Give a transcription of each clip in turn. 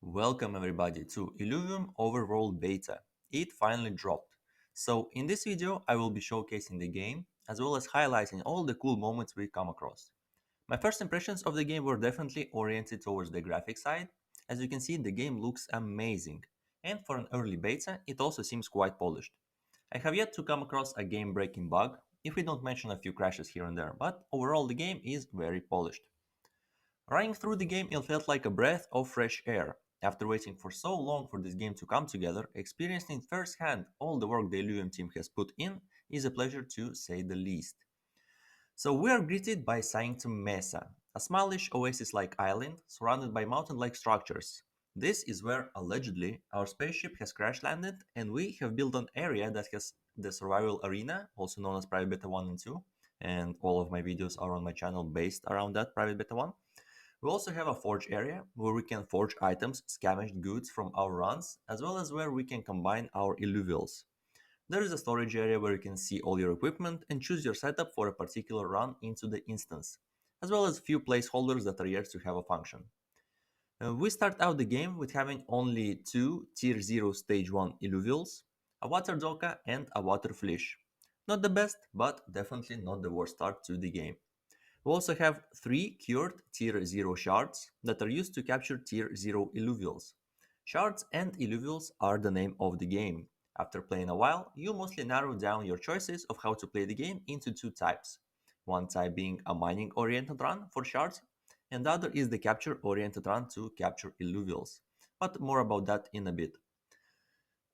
Welcome everybody to Illuvium Overworld Beta. It finally dropped. So in this video I will be showcasing the game as well as highlighting all the cool moments we come across. My first impressions of the game were definitely oriented towards the graphic side. As you can see, the game looks amazing, and for an early beta it also seems quite polished. I have yet to come across a game breaking bug, if we don't mention a few crashes here and there, but overall the game is very polished. Running through the game, it felt like a breath of fresh air. After waiting for so long for this game to come together, experiencing firsthand all the work the Illuvium team has put in is a pleasure to say the least. So we are greeted by Sanctum Mesa, a smallish oasis-like island surrounded by mountain-like structures. This is where, allegedly, our spaceship has crash-landed and we have built an area that has the survival arena, also known as Private Beta 1 and 2, and all of my videos are on my channel based around that Private Beta 1. We also have a forge area where we can forge items, scavenge goods from our runs, as well as where we can combine our illuvials. There is a storage area where you can see all your equipment and choose your setup for a particular run into the instance, as well as few placeholders that are yet to have a function. We start out the game with having only two Tier 0 Stage 1 illuvials, a water doka and a water flesh. Not the best, but definitely not the worst start to the game. We also have 3 cured Tier 0 shards that are used to capture Tier 0 illuvials. Shards and illuvials are the name of the game. After playing a while, you mostly narrow down your choices of how to play the game into two types. One type being a mining oriented run for shards, and the other is the capture oriented run to capture illuvials. But more about that in a bit.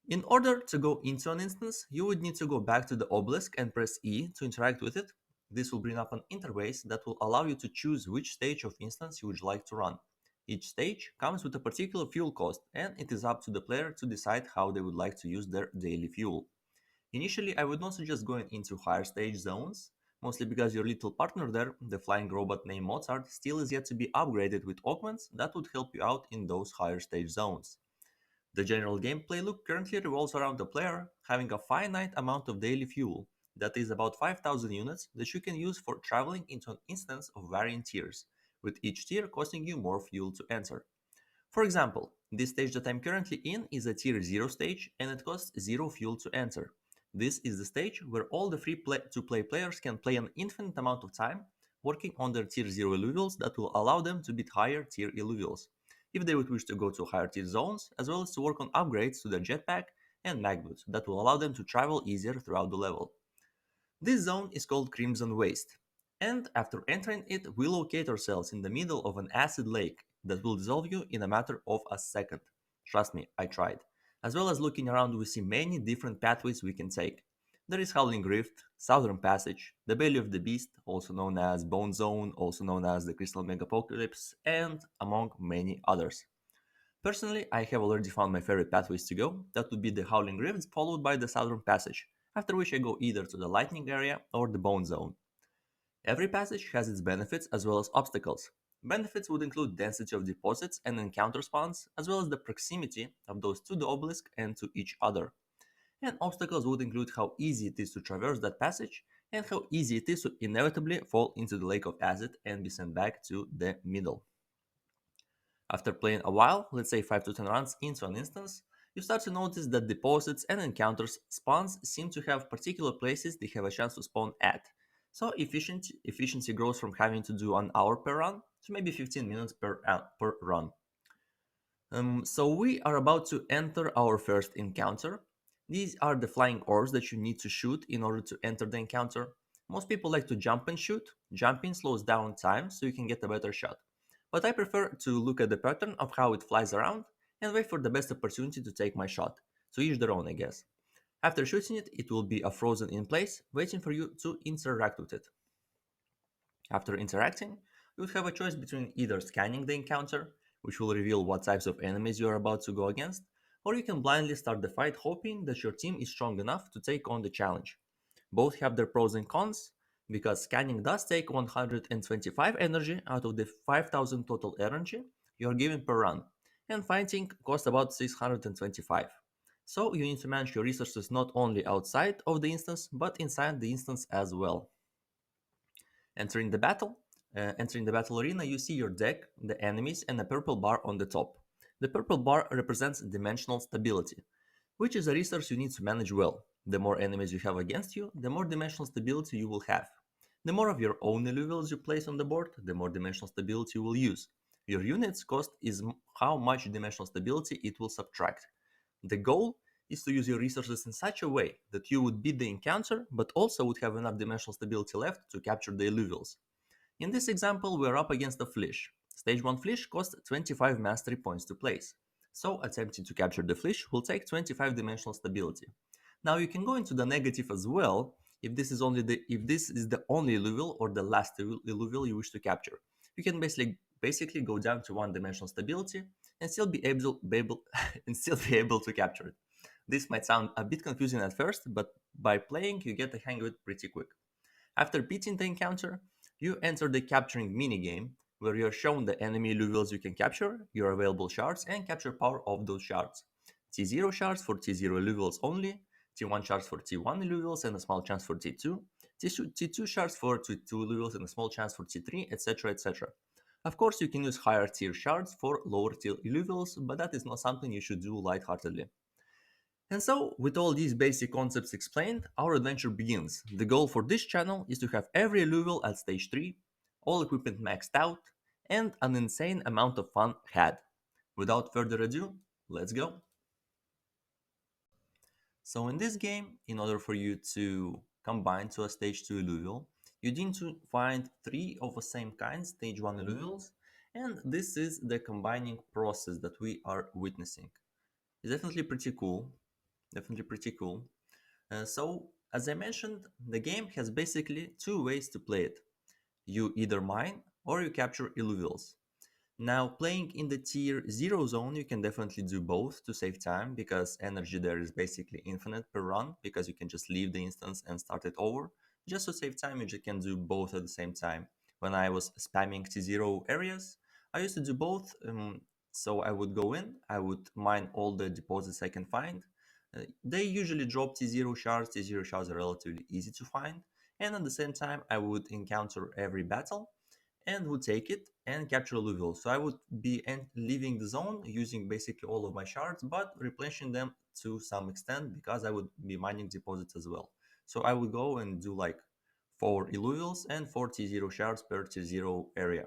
In order to go into an instance, you would need to go back to the obelisk and press E to interact with it. This will bring up an interface that will allow you to choose which stage of instance you would like to run. Each stage comes with a particular fuel cost, and it is up to the player to decide how they would like to use their daily fuel. Initially, I would not suggest going into higher stage zones, mostly because your little partner there, the flying robot named Mozart, still is yet to be upgraded with augments that would help you out in those higher stage zones. The general gameplay loop currently revolves around the player having a finite amount of daily fuel, that is about 5000 units that you can use for traveling into an instance of varying tiers, with each tier costing you more fuel to enter. For example, this stage that I'm currently in is a tier 0 stage and it costs 0 fuel to enter. This is the stage where all the to play players can play an infinite amount of time working on their tier 0 illuvials that will allow them to beat higher tier illuvials, if they would wish to go to higher tier zones, as well as to work on upgrades to their jetpack and magboots that will allow them to travel easier throughout the level. This zone is called Crimson Waste, and after entering it, we locate ourselves in the middle of an acid lake that will dissolve you in a matter of a second. Trust me, I tried. As well as looking around, we see many different pathways we can take. There is Howling Rift, Southern Passage, the Belly of the Beast, also known as Bone Zone, also known as the Crystal Megapocalypse, and among many others. Personally, I have already found my favorite pathways to go. That would be the Howling Rifts, followed by the Southern Passage, after which I go either to the Lightning area or the Bone Zone. Every passage has its benefits as well as obstacles. Benefits would include density of deposits and encounter spawns, as well as the proximity of those to the obelisk and to each other. And obstacles would include how easy it is to traverse that passage and how easy it is to inevitably fall into the lake of acid and be sent back to the middle. After playing a while, let's say 5 to 10 rounds into an instance, you start to notice that deposits and encounters spawns seem to have particular places they have a chance to spawn at. So efficiency grows from having to do an hour per run to maybe 15 minutes per run. So we are about to enter our first encounter. These are the flying orbs that you need to shoot in order to enter the encounter. Most people like to jump and shoot. Jumping slows down time so you can get a better shot. But I prefer to look at the pattern of how it flies around and wait for the best opportunity to take my shot. So each their own, I guess. After shooting it, it will be a frozen in place, waiting for you to interact with it. After interacting, you would have a choice between either scanning the encounter, which will reveal what types of enemies you are about to go against, or you can blindly start the fight hoping that your team is strong enough to take on the challenge. Both have their pros and cons, because scanning does take 125 energy out of the 5000 total energy you are given per run, and fighting costs about 625. So you need to manage your resources not only outside of the instance, but inside the instance as well. Entering the battle, Entering the battle arena, you see your deck, the enemies, and a purple bar on the top. The purple bar represents dimensional stability, which is a resource you need to manage well. The more enemies you have against you, the more dimensional stability you will have. The more of your own illuvials you place on the board, the more dimensional stability you will use. Your unit's cost is how much dimensional stability it will subtract. The goal is to use your resources in such a way that you would beat the encounter, but also would have enough dimensional stability left to capture the illuvials. In this example, we are up against a Flesh. Stage 1 Flesh costs 25 mastery points to place, so attempting to capture the Flesh will take 25 dimensional stability. Now you can go into the negative as well if this is the only illuvial or the last illuvial you wish to capture. You can basically go down to 1 dimensional stability and still be able and still be able to capture it. This might sound a bit confusing at first, but by playing you get the hang of it pretty quick. After beating the encounter, you enter the capturing minigame, where you are shown the enemy illuvials you can capture, your available shards, and capture power of those shards. T0 shards for T0 illuvials only, T1 shards for T1 illuvials and a small chance for T2, T2 shards for T2 illuvials and a small chance for T3, etc. etc. Of course, you can use higher tier shards for lower tier illuvials, but that is not something you should do lightheartedly. And so, with all these basic concepts explained, our adventure begins. The goal for this channel is to have every alluvial at stage 3, all equipment maxed out, and an insane amount of fun had. Without further ado, let's go! So in this game, in order for you to combine to a stage 2 alluvial, you need to find 3 of the same kind, stage 1 alluvials, and this is the combining process that we are witnessing. It's definitely pretty cool, definitely pretty cool. So, as I mentioned, the game has basically 2 ways to play it. You either mine or you capture illuvials. Now, playing in the tier 0 zone, you can definitely do both to save time, because energy there is basically infinite per run, because you can just leave the instance and start it over. Just to save time, you just can do both at the same time. When I was spamming T0 areas, I used to do both. So I would go in, I would mine all the deposits I can find. They usually drop T0 shards. T0 shards are relatively easy to find. And at the same time, I would encounter every battle and would take it and capture alluvial. So I would be leaving the zone using basically all of my shards, but replenishing them to some extent, because I would be mining deposits as well. So I would go and do like 4 illuvials and 4 T0 shards per T0 area.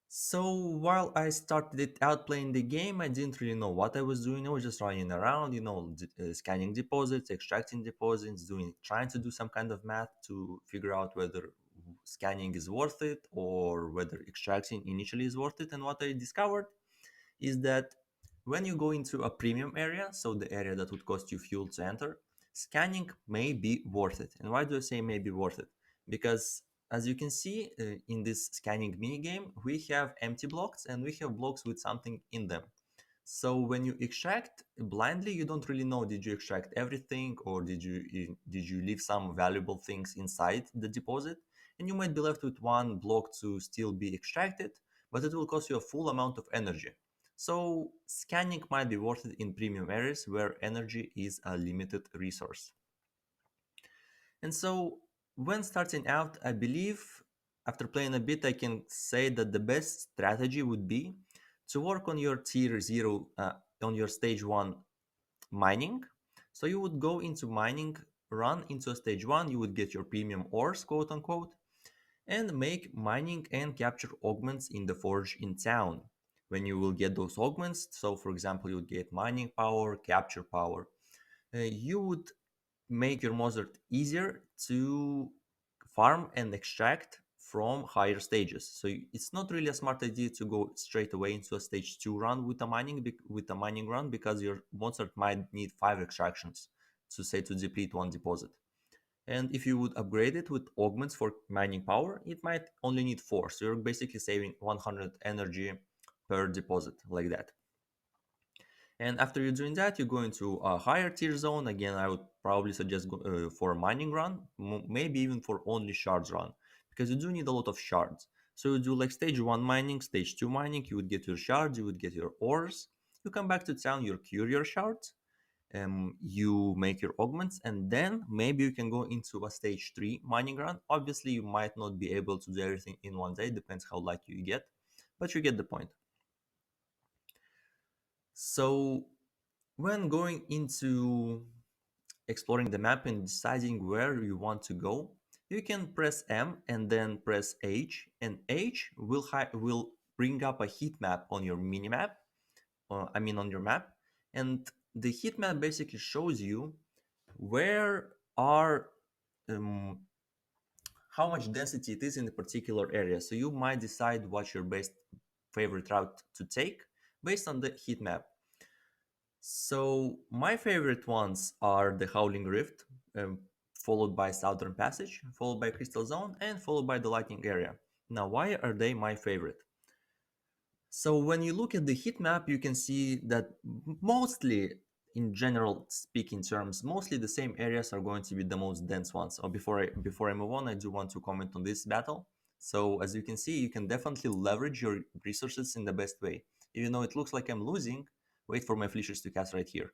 So while I started it out playing the game, I didn't really know what I was doing. I was just running around, scanning deposits, extracting deposits, trying to do some kind of math to figure out whether scanning is worth it or whether extracting initially is worth it. And what I discovered is that when you go into a premium area, so the area that would cost you fuel to enter, scanning may be worth it. And why do I say may be worth it? Because as you can see in this scanning minigame, we have empty blocks and we have blocks with something in them. So when you extract blindly, you don't really know, did you extract everything or did you leave some valuable things inside the deposit? And you might be left with one block to still be extracted, but it will cost you a full amount of energy. So scanning might be worth it in premium areas where energy is a limited resource. And so when starting out, I believe after playing a bit, I can say that the best strategy would be to work on your tier 0, on your stage 1 mining. So you would go into mining, run into a stage 1, you would get your premium ores, quote unquote, and make mining and capture augments in the forge in town. When you will get those augments, so for example, you would get mining power, capture power, you would make your Mozart easier to farm and extract from higher stages. So it's not really a smart idea to go straight away into a stage 2 run with a mining run, because your Mozart might need 5 extractions to deplete one deposit. And if you would upgrade it with augments for mining power, it might only need 4. So you're basically saving 100 energy per deposit, like that. And after you're doing that, you go into a higher tier zone. Again, I would probably suggest for a mining run, maybe even for only shards run, because you do need a lot of shards. So you do like stage 1 mining, stage 2 mining, you would get your shards, you would get your ores. You come back to town, you cure your shards, you make your augments, and then maybe you can go into a stage 3 mining run. Obviously, you might not be able to do everything in one day, depends how lucky you get, but you get the point. So when going into exploring the map and deciding where you want to go, you can press M and then press H, and H will bring up a heat map on your minimap, on your map, and the heat map basically shows you where are um, how much density it is in a particular area. So you might decide what's your best favorite route to take based on the heat map. So my favorite ones are the Howling Rift, followed by Southern Passage, followed by Crystal Zone, and followed by the Lightning Area. Now, why are they my favorite? So when you look at the heat map, you can see that mostly, in general speaking terms, mostly the same areas are going to be the most dense ones. So before I move on, I do want to comment on this battle. So as you can see, you can definitely leverage your resources in the best way. Even though it looks like I'm losing, wait for my fleechers to cast right here.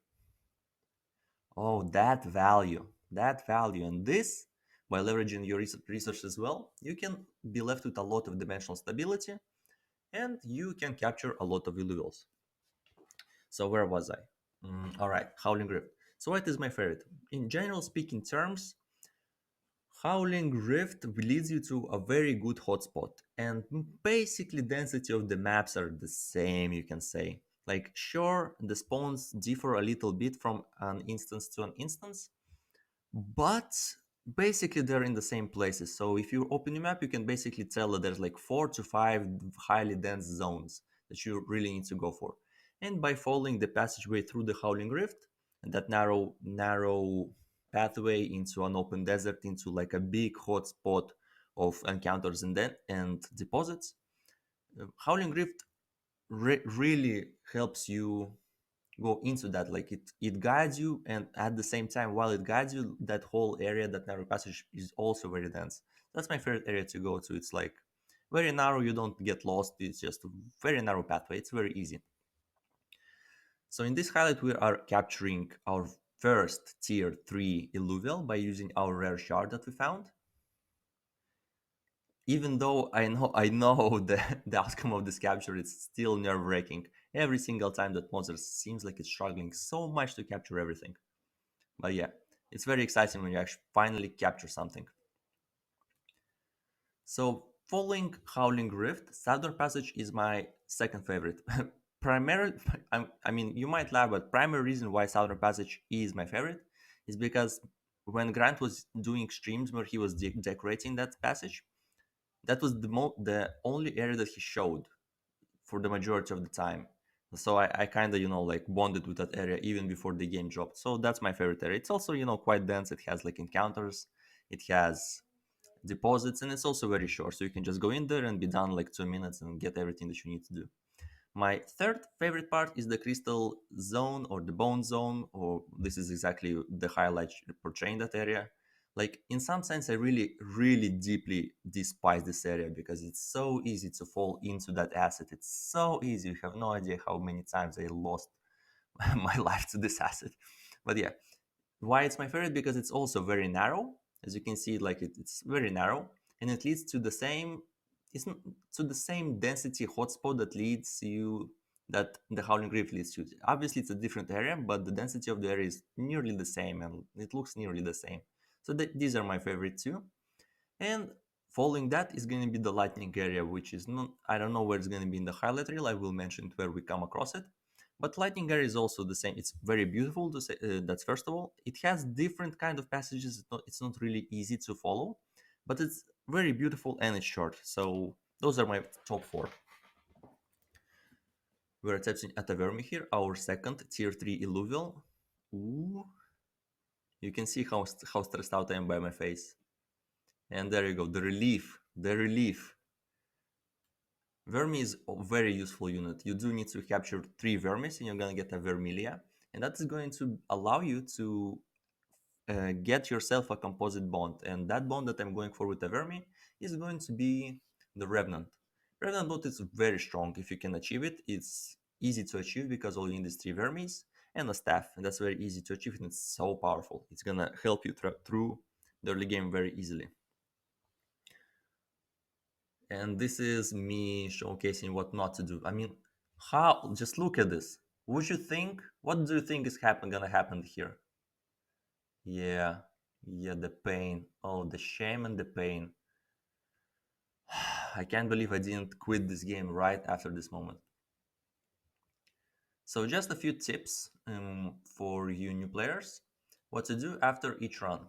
Oh, that value, and this, by leveraging your resources well, you can be left with a lot of dimensional stability, and you can capture a lot of illusions. So where was I? All right, Howling Rift. So what is my favorite? In general speaking terms, Howling Rift leads you to a very good hotspot, and basically density of the maps are the same, you can say. Like, sure, the spawns differ a little bit from an instance to an instance, but basically they're in the same places. So if you open your map, you can basically tell that there's like 4 to 5 highly dense zones that you really need to go for. And by following the passageway through the Howling Rift, and that narrow pathway into an open desert, into like a big hot spot of encounters and deposits, Howling Rift really helps you go into that. Like it guides you, and at the same time, while it guides you, that whole area, that narrow passage, is also very dense. That's my favorite area to go to. It's like very narrow, you don't get lost, it's just a very narrow pathway, it's very easy. So in this highlight, we are capturing our first tier 3 illuvial by using our rare shard that we found. Even though I know the outcome of this capture is still nerve-wracking. Every single time that monster seems like it's struggling so much to capture everything. But yeah, it's very exciting when you actually finally capture something. So following Howling Rift, Southern Passage is my second favorite. Primarily, I mean, you might laugh, but primary reason why Southern Passage is my favorite is because when Grant was doing streams where he was decorating that passage, that was the only area that he showed for the majority of the time. So I kind of, like bonded with that area even before the game dropped. So that's my favorite area. It's also, quite dense. It has like encounters, it has deposits, and it's also very short. So you can just go in there and be done like 2 minutes and get everything that you need to do. My third favorite part is the crystal zone or the bone zone, or this is exactly the highlight portraying that area. Like in some sense, I really, really deeply despise this area because it's so easy to fall into that asset. It's so easy. You have no idea how many times I lost my life to this asset. But yeah, why it's my favorite? Because it's also very narrow. As you can see, like it's very narrow, and it leads to the same it's to the same density hotspot that the Howling Reef leads to. Obviously, it's a different area, but the density of the area is nearly the same, and it looks nearly the same. So these are my favorite too. And following that is going to be the lightning area, which is not, I don't know where it's going to be in the highlight reel. I will mention it where we come across it. But lightning area is also the same. It's very beautiful to say. That's first of all. It has different kind of passages. It's not really easy to follow, but it's very beautiful and it's short. So those are my top 4. We're attaching at Avermi here, our second tier 3 illuvial. Ooh, you can see how stressed out I am by my face. And there you go, the relief, the relief. Vermi is a very useful unit. You do need to capture 3 Vermis and you're going to get a Vermilia. And that is going to allow you to get yourself a composite bond. And that bond that I'm going for with the Vermi is going to be the Revenant. Revenant bond is very strong. If you can achieve it, it's easy to achieve because all you need is 3 Vermis and a staff. And that's very easy to achieve and it's so powerful. It's going to help you through the early game very easily. And this is me showcasing what not to do. I mean, how? Just look at this. Would you think? What do you think is gonna happen here? Yeah, yeah, the pain. Oh, the shame and the pain. I can't believe I didn't quit this game right after this moment. So just a few tips for you new players. What to do after each run.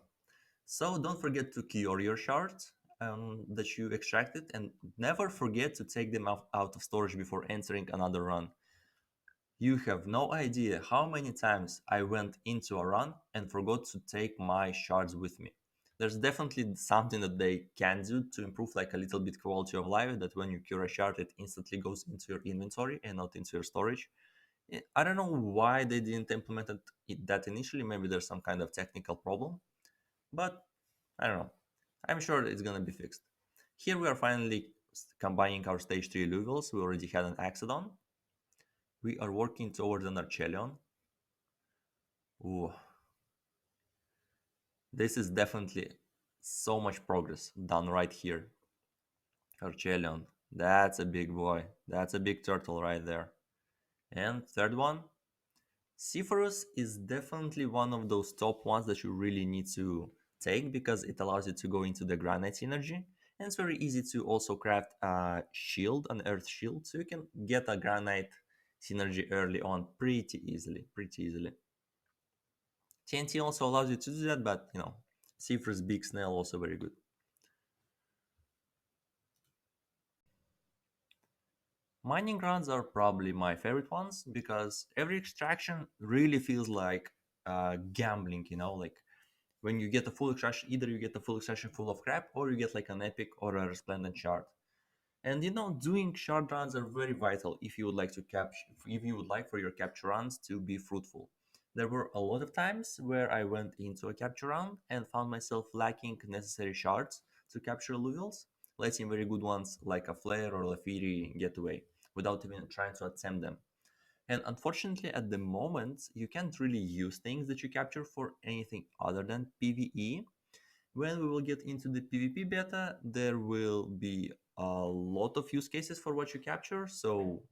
So don't forget to cure your shards that you extracted, and never forget to take them out of storage before entering another run. You have no idea how many times I went into a run and forgot to take my shards with me. There's definitely something that they can do to improve like a little bit quality of life, that when you cure a shard it instantly goes into your inventory and not into your storage. I don't know why they didn't implement that initially. Maybe there's some kind of technical problem, but I don't know. I'm sure it's gonna be fixed. Here we are finally combining our stage 3 levels. We already had an Axodon. We are working towards an Archelion. Ooh, this is definitely so much progress done right here. Archelion, that's a big boy. That's a big turtle right there. And third one, Zephyrus is definitely one of those top ones that you really need to take because it allows you to go into the granite synergy. And it's very easy to also craft a shield, an earth shield, so you can get a granite synergy early on pretty easily, pretty easily. TNT also allows you to do that, but Zephyrus Big Snail also very good. Mining runs are probably my favorite ones because every extraction really feels like gambling, like when you get a full extraction, either you get a full extraction full of crap or you get like an epic or a resplendent shard. And doing shard runs are very vital if you would like to capture, if you would like for your capture runs to be fruitful. There were a lot of times where I went into a capture run and found myself lacking necessary shards to capture levels, letting very good ones like a flare or a fury get away without even trying to attempt them. And unfortunately, at the moment, you can't really use things that you capture for anything other than PvE. When we will get into the PvP beta, there will be a lot of use cases for what you capture. So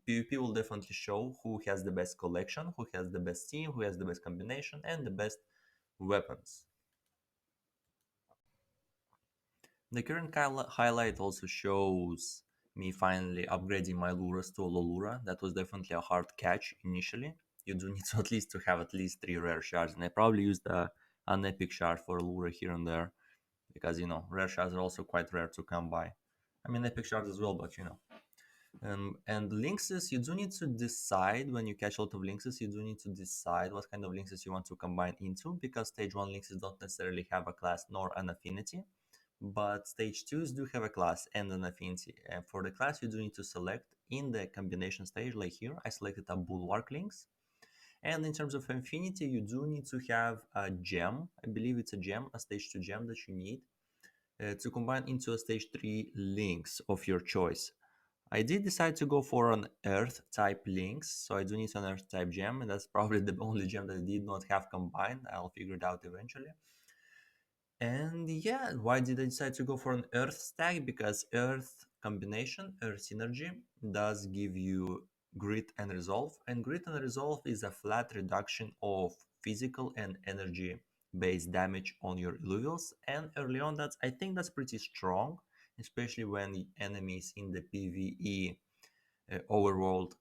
PvP will definitely show who has the best collection, who has the best team, who has the best combination, and the best weapons. The current highlight also shows me finally upgrading my Luras to a Lolura. That was definitely a hard catch initially. You do need to have at least 3 rare shards, and I probably used an epic shard for Lura here and there because rare shards are also quite rare to come by. I mean epic shards as well, but and lynxes, you do need to decide when you catch a lot of lynxes. You do need to decide what kind of lynxes you want to combine into because stage 1 lynxes don't necessarily have a class nor an affinity, but stage 2s do have a class and an affinity. And for the class, you do need to select in the combination stage, like here I selected a bulwark lynx. And in terms of affinity, you do need to have a gem. I believe it's a gem, a stage 2 gem that you need to combine into a stage 3 lynx of your choice. I did decide to go for an earth type lynx, so I do need an earth type gem, and that's probably the only gem that I did not have combined. I'll figure it out eventually. And yeah, why did I decide to go for an earth stack? Because earth combination, earth synergy, does give you grit and resolve. And grit and resolve is a flat reduction of physical and energy based damage on your levels. And early on, I think that's pretty strong, especially when the enemies in the PvE overworld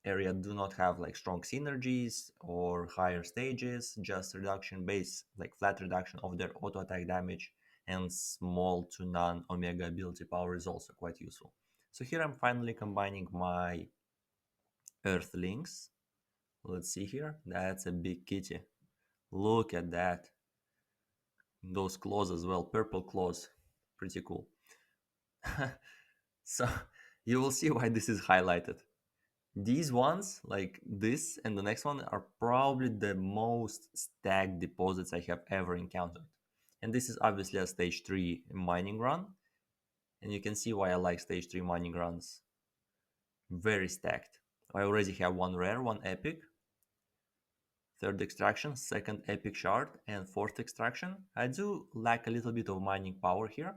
area do not have like strong synergies or higher stages, just reduction base, like flat reduction of their auto attack damage and small to none omega ability power is also quite useful. So here I'm finally combining my earthlings. Let's see here, that's a big kitty. Look at that. Those claws as well, purple claws, pretty cool. So you will see why this is highlighted. These ones, like this and the next one, are probably the most stacked deposits I have ever encountered. And this is obviously a stage 3 mining run. And you can see why I like stage 3 mining runs. Very stacked. I already have 1 rare, 1 epic, 3rd extraction, 2nd epic shard, and 4th extraction. I do lack a little bit of mining power here.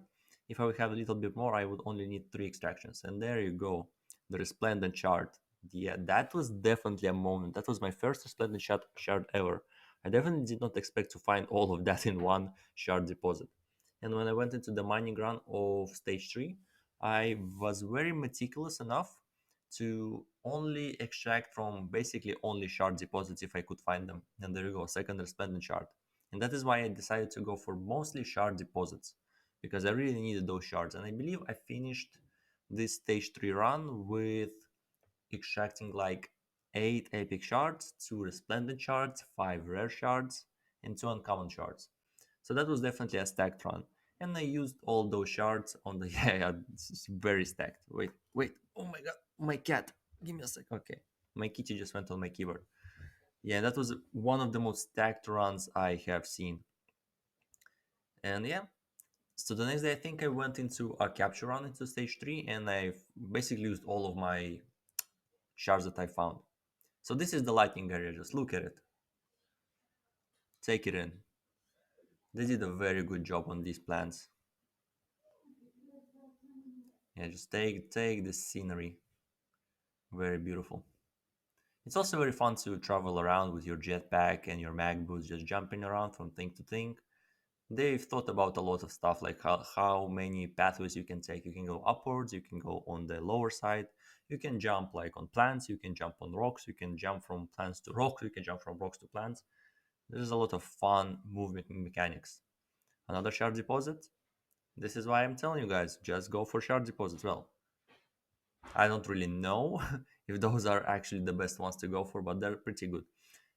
If I would have a little bit more, I would only need 3 extractions. And there you go, the resplendent shard. Yeah, that was definitely a moment. That was my first splendid shard ever. I definitely did not expect to find all of that in one shard deposit. And when I went into the mining run of stage 3, I was very meticulous enough to only extract from basically only shard deposits if I could find them. And there you go, second resplendent shard. And that is why I decided to go for mostly shard deposits because I really needed those shards. And I believe I finished this stage 3 run with extracting like 8 epic shards, 2 resplendent shards, 5 rare shards, and 2 uncommon shards. So that was definitely a stacked run. And I used all those shards on the yeah, it's very stacked. Wait, oh my god, my cat. Give me a sec. Okay. My kitty just went on my keyboard. Yeah, that was one of the most stacked runs I have seen. And yeah, so the next day I think I went into a capture run into stage 3 and I basically used all of my shards that I found. So this is the lighting area, just look at it. Take it in. They did a very good job on these plants. Yeah, just take the scenery. Very beautiful. It's also very fun to travel around with your jetpack and your mag boots just jumping around from thing to thing. They've thought about a lot of stuff like how many pathways you can take. You can go upwards, you can go on the lower side, you can jump like on plants, you can jump on rocks, you can jump from plants to rocks, you can jump from rocks to plants. There's a lot of fun movement mechanics. Another shard deposit. This is why I'm telling you guys, just go for shard deposits. Well, I don't really know if those are actually the best ones to go for, but they're pretty good.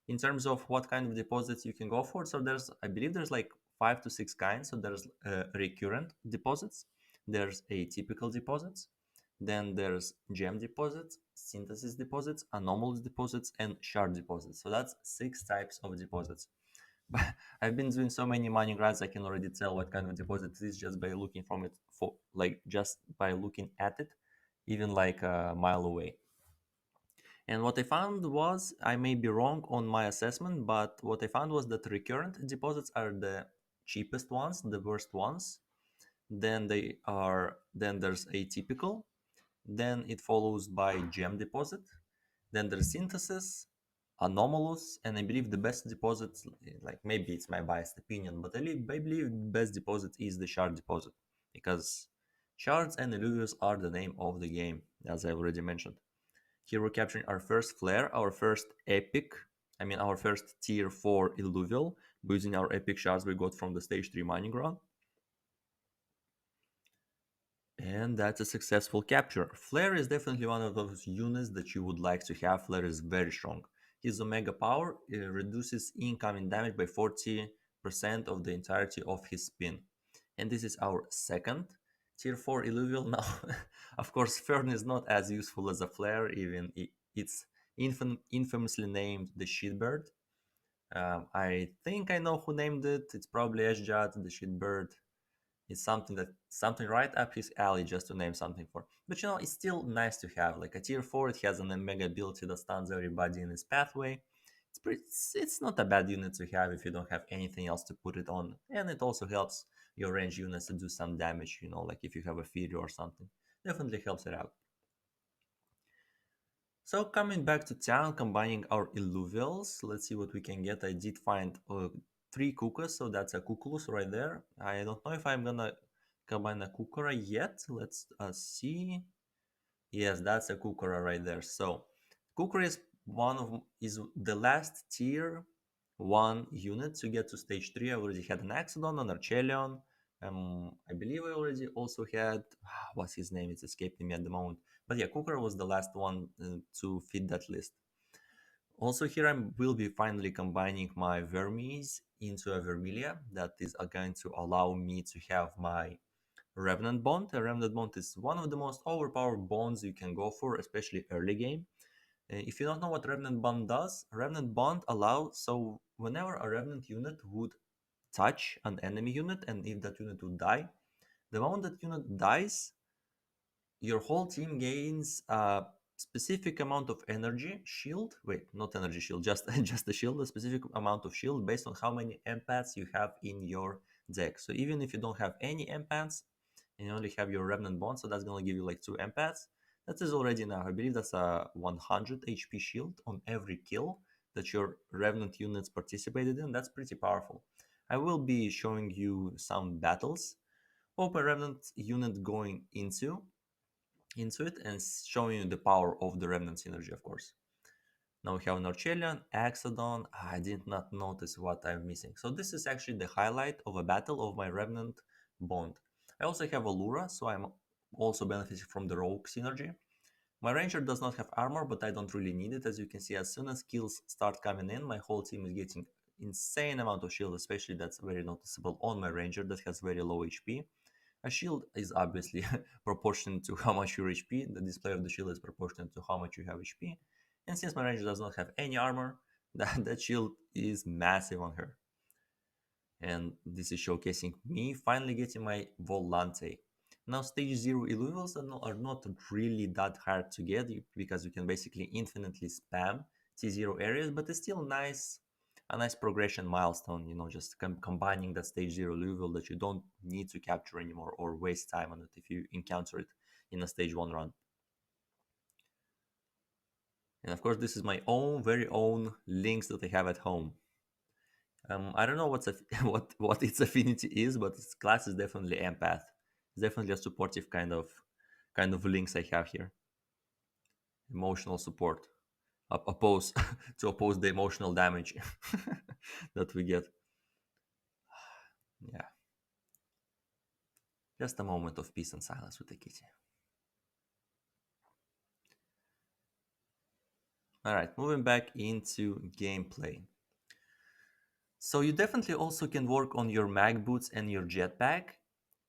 In terms of what kind of deposits you can go for, so I believe there's like 5 to 6 kinds. So there's recurrent deposits, there's atypical deposits, then there's gem deposits, synthesis deposits, anomalous deposits, and shard deposits. So that's 6 types of deposits. I've been doing so many mining runs, I can already tell what kind of deposit it is just by looking from it for like just by looking at it, even like a mile away. And what I found was, I may be wrong on my assessment, but what I found was that recurrent deposits are the cheapest ones, the worst ones. Then there's atypical, then it follows by gem deposit, then there's synthesis, anomalous, and I believe the best deposit, like maybe it's my biased opinion, but I believe the best deposit is the shard deposit because shards and illuvials are the name of the game, as I already mentioned. Here we're capturing our first flare, our first epic, our first tier 4 illuvial, using our epic shards we got from the stage 3 mining run. And that's a successful capture. Flare is definitely one of those units that you would like to have. Flare is very strong. His Omega power reduces incoming damage by 40% of the entirety of his spin. And this is our second tier 4 Illuvial. Now, of course, Fern is not as useful as a Flare, even it's infamously named the Shitbird. I think I know who named it. It's probably Ashjad, the Shitbird. It's something right up his alley just to name something for. But it's still nice to have. Like a tier 4, it has an Omega ability that stuns everybody in its pathway. It's not a bad unit to have if you don't have anything else to put it on. And it also helps your range units to do some damage, like if you have a Fury or something. Definitely helps it out. So coming back to town, combining our illuvials, let's see what we can get. I did find 3 Kukas, so that's a Kukulus right there. I don't know if I'm gonna combine a Kukura yet. Let's see. Yes, that's a Kukura right there. So Kukura is the last tier 1 unit to get to stage 3. I already had an Axodon, an Archelion. I believe I already also had what's his name? It's escaping me at the moment. But yeah, Kukura was the last one to fit that list. Also here I will be finally combining my Vermes into a Vermilia that is going to allow me to have my Revenant Bond. A Revenant Bond is one of the most overpowered bonds you can go for, especially early game. If you don't know what Revenant Bond does, Revenant Bond allows, so whenever a Revenant unit would touch an enemy unit and if that unit would die, the moment that unit dies, your whole team gains a specific amount of energy shield. Wait, not energy shield, just just the shield, a specific amount of shield based on how many empaths you have in your deck. So even if you don't have any empaths and you only have your Revenant Bond, so that's gonna give you like 2 empaths, That is already now. I believe that's a 100 HP shield on every kill that your Revenant units participated in. That's pretty powerful. I will be showing you some battles of a Revenant unit going into it and showing you the power of the Revenant synergy, of course. Now we have Norchelian, Axodon. I did not notice what I'm missing. So this is actually the highlight of a battle of my Revenant Bond. I also have Allura, so I'm also benefiting from the Rogue synergy. My Ranger does not have armor, but I don't really need it. As you can see, as soon as kills start coming in, my whole team is getting insane amount of shield, especially that's very noticeable on my Ranger that has very low HP. A shield is obviously proportional to how much your HP. The display of the shield is proportional to how much you have HP. And since my ranger does not have any armor, that shield is massive on her. And this is showcasing me finally getting my Volante. Now stage 0 illusions are not really that hard to get because you can basically infinitely spam T0 areas, but it's still a nice progression milestone, just combining that stage 0 level that you don't need to capture anymore or waste time on it if you encounter it in a stage 1 run. And of course, this is my own very own links that I have at home. I don't know what its affinity is, but its class is definitely empath. It's definitely a supportive kind of links I have here. Emotional support, oppose to oppose the emotional damage that we get. Yeah, just a moment of peace and silence with the kitty. All right, moving back into gameplay. So you definitely also can work on your mag boots and your jetpack,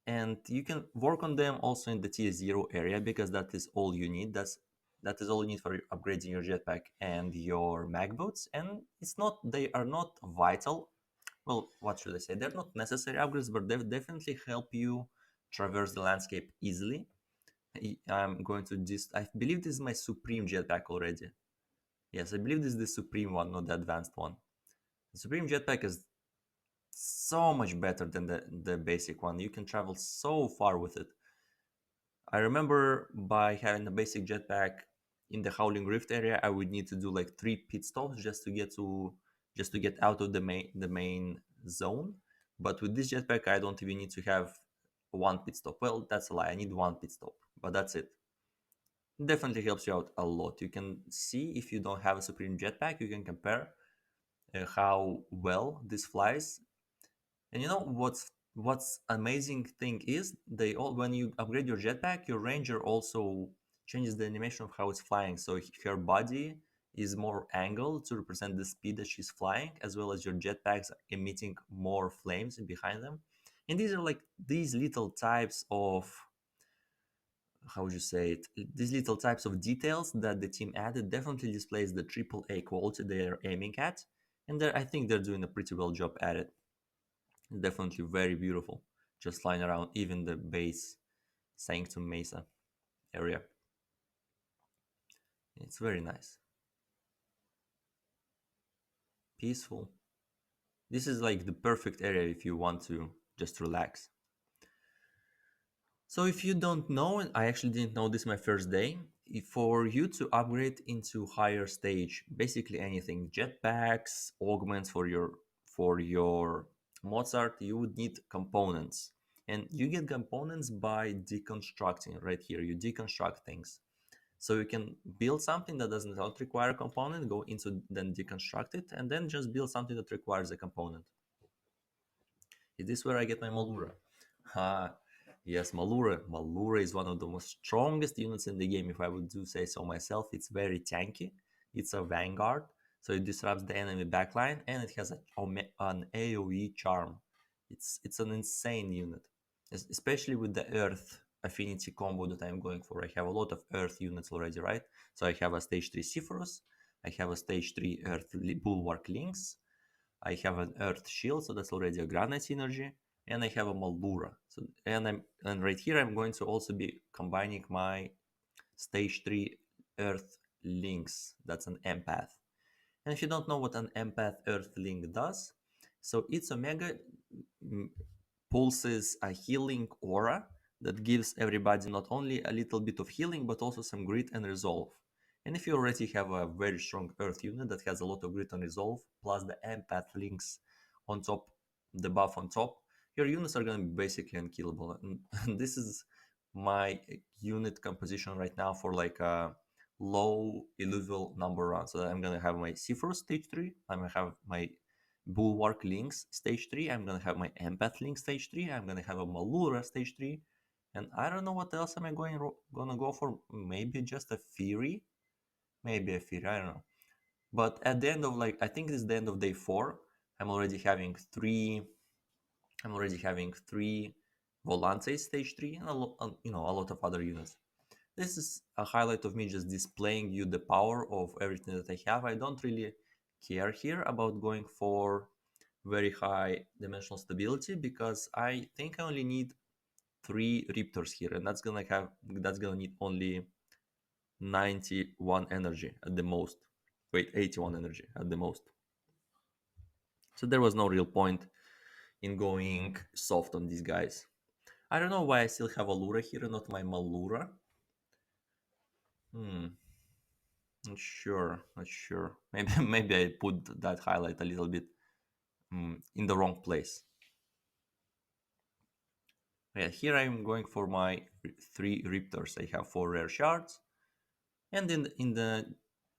and you can work on them also in the tier 0 area because that is all you need. That is all you need for upgrading your jetpack and your mag boots. And they are not vital. Well, what should I say? They're not necessary upgrades, but they definitely help you traverse the landscape easily. I'm going to just, I believe this is my supreme jetpack already. Yes, I believe this is the supreme one, not the advanced one. The supreme jetpack is so much better than the basic one. You can travel so far with it. I remember by having a basic jetpack in the Howling Rift area, I would need to do like 3 pit stops just to get out of the main zone. But with this jetpack, I don't even need to have 1 pit stop. Well, that's a lie. I need 1 pit stop, but that's it. Definitely helps you out a lot. You can see if you don't have a Supreme jetpack, you can compare how well this flies. And you know what's amazing thing is they all when you upgrade your jetpack, your ranger also changes the animation of how it's flying. So her body is more angled to represent the speed that she's flying, as well as your jetpacks are emitting more flames behind them. And these are like these little types of how would you say it? These little types of details that the team added definitely displays the triple A quality they're aiming at, and I think they're doing a pretty well job at it. Definitely very beautiful. Just flying around even the base Sanctum Mesa area. It's very nice. Peaceful. This is like the perfect area if you want to just relax. So if you don't know, and I actually didn't know this my first day, for you to upgrade into higher stage, basically anything, jetpacks, augments for your Mozart, you would need components. And you get components by deconstructing right here. You deconstruct things. So you can build something that does not require a component, go into then deconstruct it, and then just build something that requires a component. Is this where I get my Malura? Ah, yes, Malura. Malura is one of the most strongest units in the game, if I would do say so myself. It's very tanky. It's a vanguard, so it disrupts the enemy backline, and it has an AoE charm. It's an insane unit, especially with the Earth affinity combo that I'm going for. I have a lot of Earth units already, right? So I have a stage 3 Sephiroth, I have a stage 3 Earth Bulwark Lynx, I have an Earth Shield, so that's already a Granite synergy, and I have a Malbura. So and right here I'm going to also be combining my Stage 3 Earth Lynx. That's an empath. And if you don't know what an empath Earth Link does, so its Omega pulses a healing aura that gives everybody not only a little bit of healing but also some grit and resolve. And if you already have a very strong earth unit that has a lot of grit and resolve, plus the empath links on top, the buff on top, your units are going to be basically unkillable. And this is my unit composition right now for like a low illuvial number run. So I'm going to have my Seafrost stage 3, I'm going to have my Bulwark Links stage 3, I'm going to have my Empath Link stage 3, I'm going to have a Malura stage 3, and I don't know what else am I gonna go for. Maybe just a Fury, maybe a Fury, I don't know. But at the end of like, I think this is the end of day 4, I'm already having three I'm already having three Volantes stage 3 and a lot of other units. This is a highlight of me just displaying you the power of everything that I have. I don't really care here about going for very high dimensional stability because I think I only need 3 Raptors here, and that's gonna need only 91 energy at the most. Wait, 81 energy at the most. So there was no real point in going soft on these guys. I don't know why I still have Allura here and not my Malura. Hmm, not sure. Maybe maybe I put that highlight a little bit in the wrong place. Yeah, here I'm going for my 3 Raptors. I have 4 rare shards. And in the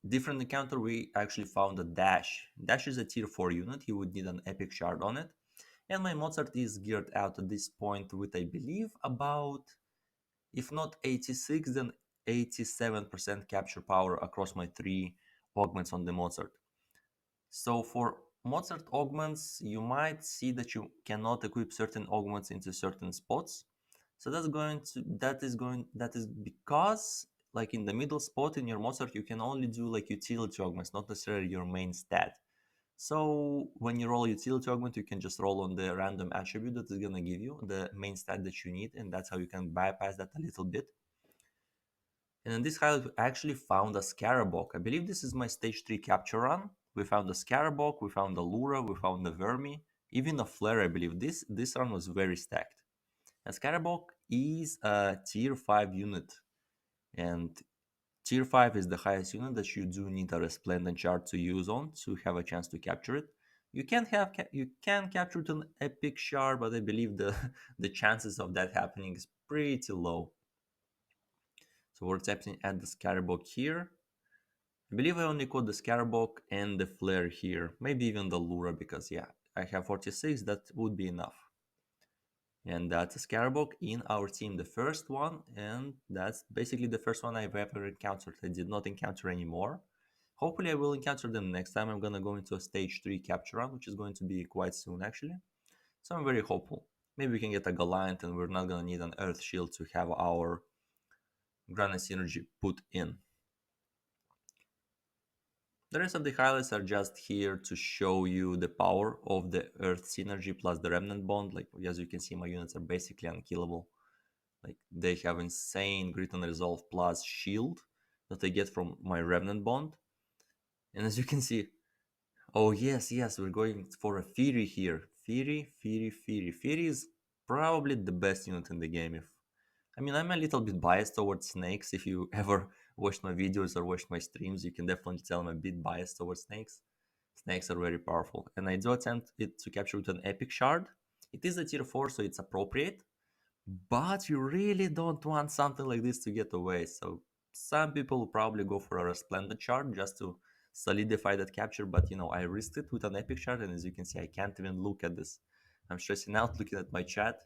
different encounter, we actually found a Dash. Dash is a tier 4 unit. You would need an epic shard on it. And my Mozart is geared out at this point with, I believe, about, if not 86, then 87% capture power across my 3 augments on the Mozart. So for Mozart augments, you might see that you cannot equip certain augments into certain spots. So that is because like in the middle spot in your Mozart, you can only do like utility augments, not necessarily your main stat. So when you roll utility augment, you can just roll on the random attribute that is gonna give you the main stat that you need, and that's how you can bypass that a little bit. And in this highlight, we actually found a Scarabok. I believe this is my stage 3 capture run. We found a Scarabok, we found a Lura, we found a Vermi, even a Flare, I believe. This run was very stacked. And Scarabok is a tier 5 unit. And tier 5 is the highest unit that you do need a Resplendent shard to use on to have a chance to capture it. You can capture it on epic shard, but I believe the the chances of that happening is pretty low. So we're tapping at the Scarabok here. I believe I only caught the Scarabok and the Flare here. Maybe even the Lura because yeah, I have 46, that would be enough. And that's a Scarabok in our team, the first one, and that's basically the first one I've ever encountered. I did not encounter any more. Hopefully I will encounter them next time. I'm gonna go into a stage 3 capture run, which is going to be quite soon actually. So I'm very hopeful. Maybe we can get a Galiant and we're not gonna need an Earth Shield to have our Granite Synergy put in. The rest of the highlights are just here to show you the power of the Earth Synergy plus the Remnant Bond. Like, as you can see, my units are basically unkillable. Like, they have insane Grit and Resolve plus Shield that I get from my Remnant Bond. And as you can see, oh yes, we're going for a Fury here. Fury is probably the best unit in the game. I mean, I'm a little bit biased towards snakes. If you ever watched my videos or watched my streams, you can definitely tell I'm a bit biased towards snakes. Snakes are very powerful, and I do attempt it to capture with an epic shard. It is a tier 4, so it's appropriate, but you really don't want something like this to get away. So some people will probably go for a resplendent shard just to solidify that capture, but I risked it with an epic shard, and as you can see, I can't even look at this. I'm stressing out looking at my chat.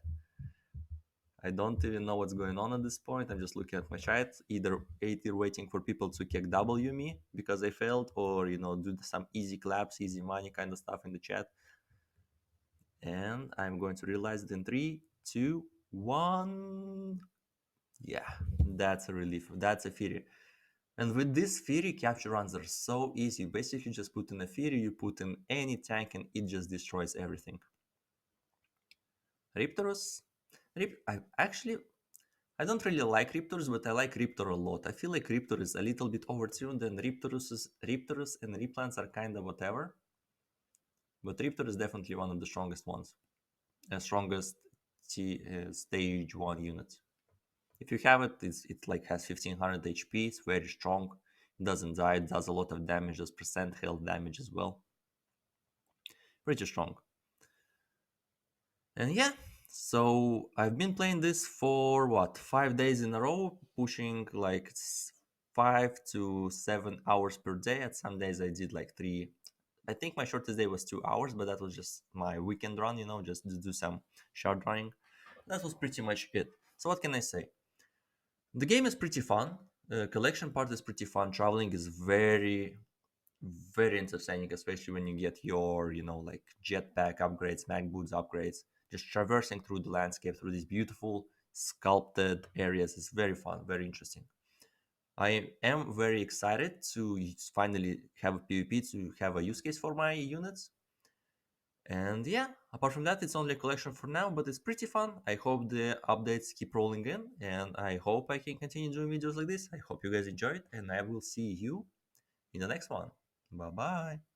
I don't even know what's going on at this point. I'm just looking at my chat, either waiting for people to kick W me because I failed, or do some easy claps, easy money kind of stuff in the chat. And I'm going to realize it in 3, 2, 1. Yeah, that's a relief. That's a Fury. And with this Fury, capture runs are so easy. You basically just put in a Fury, you put in any tank, and it just destroys everything. Riptorus. I don't really like Riptors, but I like Riptor a lot. I feel like Riptor is a little bit overtuned, and Riptorus and Riplants are kind of whatever. But Riptor is definitely one of the strongest ones. And strongest stage 1 units. If you have it, it like has 1500 HP. It's very strong. It doesn't die. It does a lot of damage. Does percent health damage as well. Pretty strong. And yeah, so I've been playing this for what, 5 days in a row, pushing like 5 to 7 hours per day. At some days I did like 3. I think my shortest day was 2 hours, but that was just my weekend run, just to do some shard running. That was pretty much it. So what can I say? The game is pretty fun. Collection part is pretty fun. Traveling is very, very entertaining, especially when you get your, like jetpack upgrades, mag boots upgrades. Just traversing through the landscape, through these beautiful sculpted areas is very fun, very interesting. I am very excited to finally have a PvP, to have a use case for my units. And yeah, apart from that, it's only a collection for now, but it's pretty fun. I hope the updates keep rolling in, and I hope I can continue doing videos like this. I hope you guys enjoyed, and I will see you in the next one. Bye bye.